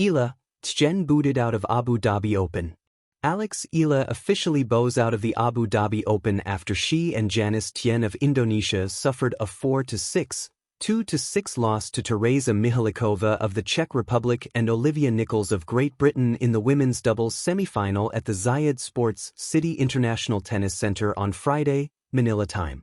Eala, Tjen booted out of Abu Dhabi Open. Eala officially bows out of the Abu Dhabi Open after she and Tjen of Indonesia suffered a 4-6, 2-6 loss to Tereza Mihalikova of the Czech Republic and Olivia Nichols of Great Britain in the women's doubles semi-final at the Zayed Sports City International Tennis Center on Friday, Manila time.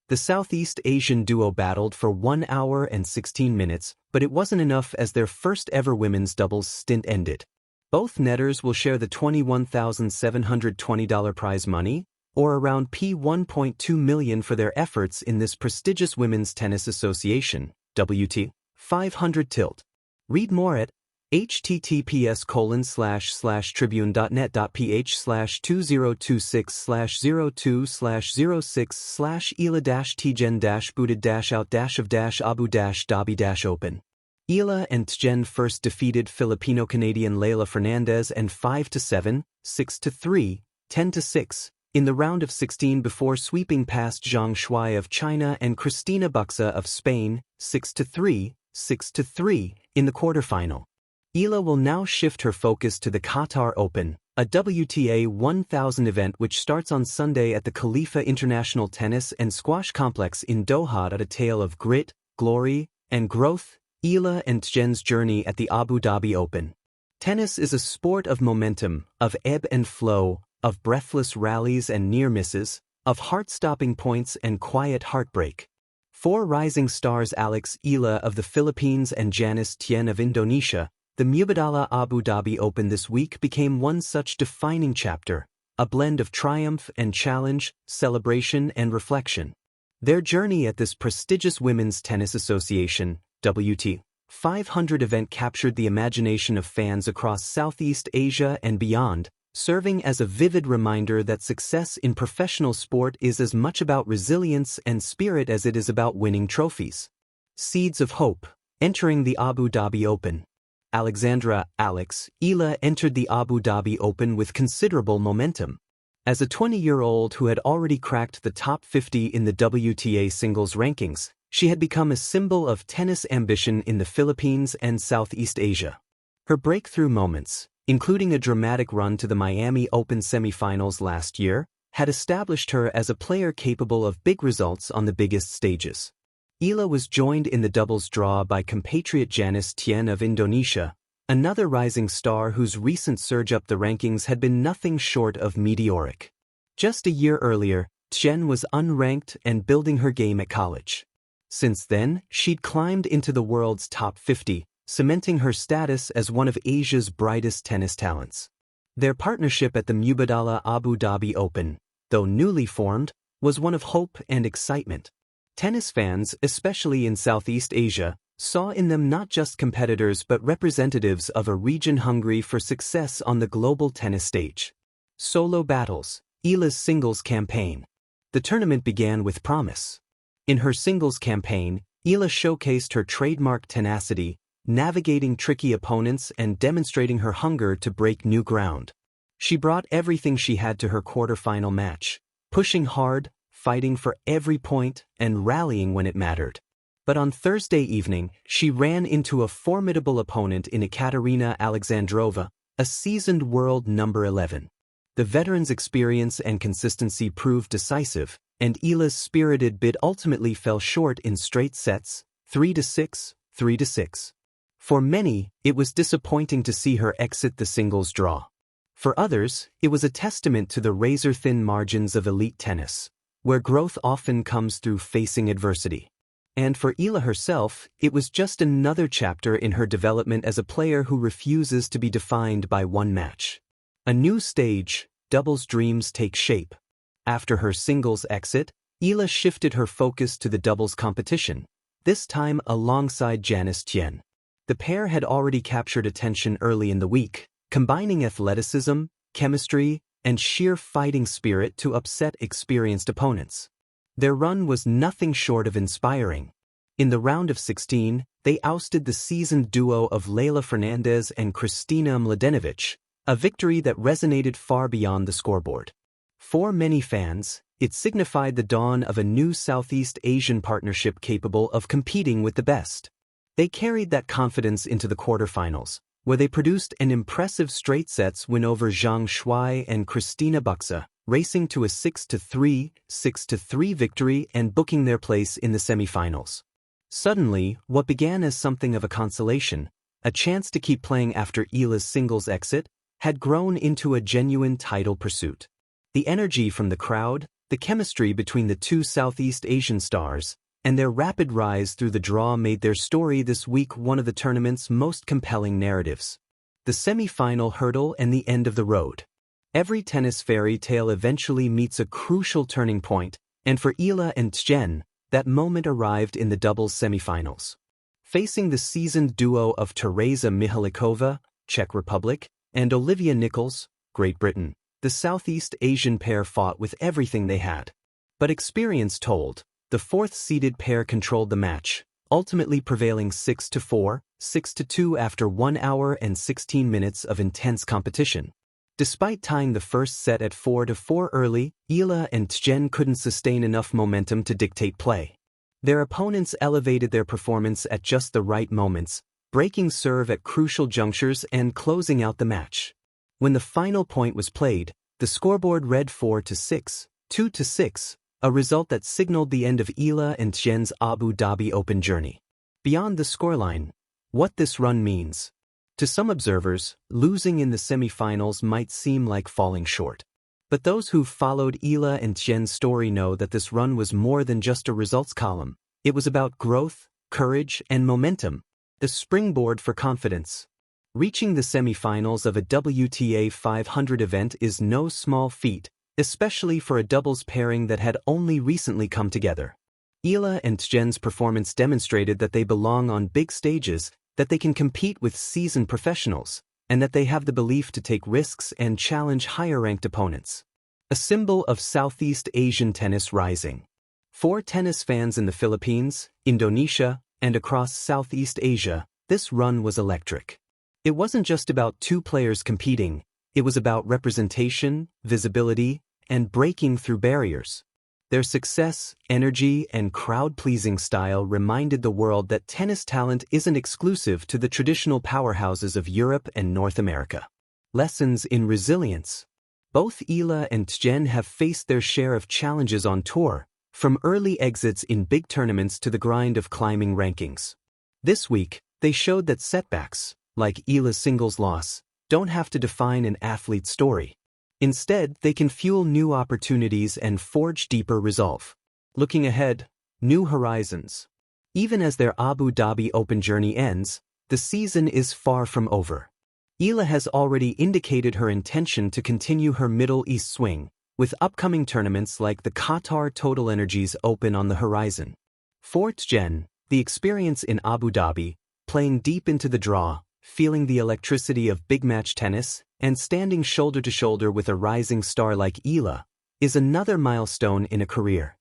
The Southeast Asian duo battled for 1 hour and 16 minutes, but it wasn't enough as their first-ever women's doubles stint ended. Both netters will share the $21,720 prize money, or around $1.2 million for their efforts in this prestigious Women's Tennis Association, WT, 500 tilt. Read more at https://tribune.net.ph/20266/02/06/Eala-Tjen-booted-out-of-Abu-Dhabi and Tjen first defeated Filipino-Canadian Leylah Fernandez and 5-7, 6-3, 10-6 in the round of 16 before sweeping past Zhang Shuai of China and Cristina Buxa of Spain, 6-3, 6-3 in the quarterfinal. Eala will now shift her focus to the Qatar Open, a WTA 1000 event which starts on Sunday at the Khalifa International Tennis and Squash Complex in Doha. At a tale of grit, glory, and growth, Eala and Tjen's journey at the Abu Dhabi Open. Tennis is a sport of momentum, of ebb and flow, of breathless rallies and near misses, of heart-stopping points and quiet heartbreak. Four rising stars, Eala of the Philippines and Tjen of Indonesia, the Mubadala Abu Dhabi Open this week became one such defining chapter, a blend of triumph and challenge, celebration and reflection. Their journey at this prestigious Women's Tennis Association, WT, 500 event captured the imagination of fans across Southeast Asia and beyond, serving as a vivid reminder that success in professional sport is as much about resilience and spirit as it is about winning trophies. Seeds of hope. Entering the Abu Dhabi Open. Eala entered the Abu Dhabi Open with considerable momentum. As a 20-year-old who had already cracked the top 50 in the WTA singles rankings, she had become a symbol of tennis ambition in the Philippines and Southeast Asia. Her breakthrough moments, including a dramatic run to the Miami Open semifinals last year, had established her as a player capable of big results on the biggest stages. Eala was joined in the doubles draw by compatriot Tjen of Indonesia, another rising star whose recent surge up the rankings had been nothing short of meteoric. Just a year earlier, Tjen was unranked and building her game at college. Since then, she'd climbed into the world's top 50, cementing her status as one of Asia's brightest tennis talents. Their partnership at the Mubadala Abu Dhabi Open, though newly formed, was one of hope and excitement. Tennis fans, especially in Southeast Asia, saw in them not just competitors but representatives of a region hungry for success on the global tennis stage. Solo battles. Eala's singles campaign. The tournament began with promise. In her singles campaign, Eala showcased her trademark tenacity, navigating tricky opponents and demonstrating her hunger to break new ground. She brought everything she had to her quarterfinal match, pushing hard, fighting for every point, and rallying when it mattered. But on Thursday evening, she ran into a formidable opponent in Ekaterina Alexandrova, a seasoned world number 11. The veteran's experience and consistency proved decisive, and Eala's spirited bid ultimately fell short in straight sets, 3-6, 3-6. For many, it was disappointing to see her exit the singles draw. For others, it was a testament to the razor-thin margins of elite tennis, where growth often comes through facing adversity. And for Eala herself, it was just another chapter in her development as a player who refuses to be defined by one match. A new stage, doubles dreams take shape. After her singles exit, Eala shifted her focus to the doubles competition, this time alongside Tjen. The pair had already captured attention early in the week, combining athleticism, chemistry, and sheer fighting spirit to upset experienced opponents. Their run was nothing short of inspiring. In the round of 16, they ousted the seasoned duo of Leylah Fernandez and Cristina Mladenovic, a victory that resonated far beyond the scoreboard. For many fans, it signified the dawn of a new Southeast Asian partnership capable of competing with the best. They carried that confidence into the quarterfinals, where they produced an impressive straight sets win over Zhang Shuai and Christina Buxa, racing to a 6-3, 6-3 victory and booking their place in the semifinals. Suddenly, what began as something of a consolation, a chance to keep playing after Eala's singles exit, had grown into a genuine title pursuit. The energy from the crowd, the chemistry between the two Southeast Asian stars, and their rapid rise through the draw made their story this week one of the tournament's most compelling narratives. The semi-final hurdle and the end of the road. Every tennis fairy tale eventually meets a crucial turning point, and for Eala and Tjen, that moment arrived in the doubles semifinals. Facing the seasoned duo of Tereza Mihalikova, Czech Republic, and Olivia Nichols, Great Britain, the Southeast Asian pair fought with everything they had. But experience told, the fourth-seeded pair controlled the match, ultimately prevailing 6-4, 6-2 after 1 hour and 16 minutes of intense competition. Despite tying the first set at 4-4 early, Eala and Tjen couldn't sustain enough momentum to dictate play. Their opponents elevated their performance at just the right moments, breaking serve at crucial junctures and closing out the match. When the final point was played, the scoreboard read 4-6, 2-6, a result that signaled the end of Eala and Tjen's Abu Dhabi Open journey. Beyond the scoreline, what this run means. To some observers, losing in the semifinals might seem like falling short. But those who've followed Eala and Tjen's story know that this run was more than just a results column. It was about growth, courage, and momentum, the springboard for confidence. Reaching the semifinals of a WTA 500 event is no small feat, especially for a doubles pairing that had only recently come together. Eala and Tjen's performance demonstrated that they belong on big stages, that they can compete with seasoned professionals, and that they have the belief to take risks and challenge higher-ranked opponents. A symbol of Southeast Asian tennis rising. For tennis fans in the Philippines, Indonesia, and across Southeast Asia, this run was electric. It wasn't just about two players competing, it was about representation, visibility, and breaking through barriers. Their success, energy, and crowd-pleasing style reminded the world that tennis talent isn't exclusive to the traditional powerhouses of Europe and North America. Lessons in resilience. Both Eala and Tjen have faced their share of challenges on tour, from early exits in big tournaments to the grind of climbing rankings. This week, they showed that setbacks, like Eala's singles loss, don't have to define an athlete's story. Instead, they can fuel new opportunities and forge deeper resolve. Looking ahead, new horizons. Even as their Abu Dhabi Open journey ends, the season is far from over. Eala has already indicated her intention to continue her Middle East swing, with upcoming tournaments like the Qatar Total Energies Open on the horizon. For Tjen, the experience in Abu Dhabi, playing deep into the draw, feeling the electricity of big match tennis, and standing shoulder to shoulder with a rising star like Eala, is another milestone in a career.